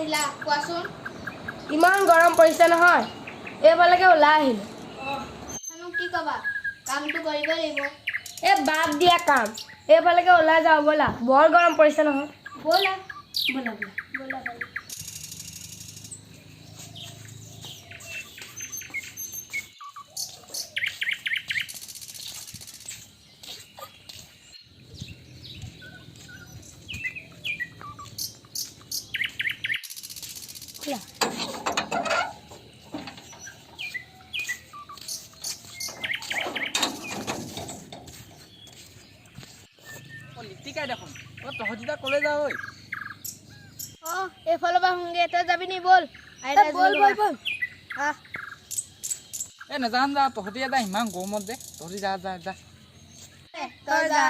আহিলা কোৱাচোন ইমান গৰম পৰিছে নহয় এইফালেকে ওলাই আহিলো কি কবা কামটো কৰিব লাগিব বাদ দিয়া কাম এইফালেকে ওলাই যাওঁ ব'লা বৰ গৰম পৰিছে নহয় ব'লা ব'লা ব'লা ব'লা লিটিকাই দেখোন তহঁতিটা কলে যাও ঐ এইফালৰ পৰা শুনগে তই যাবি নি বল বল বল বল নাজান যা তহঁতি এটা ইমান গৰমত দে তহঁতি যা যা যা তই যা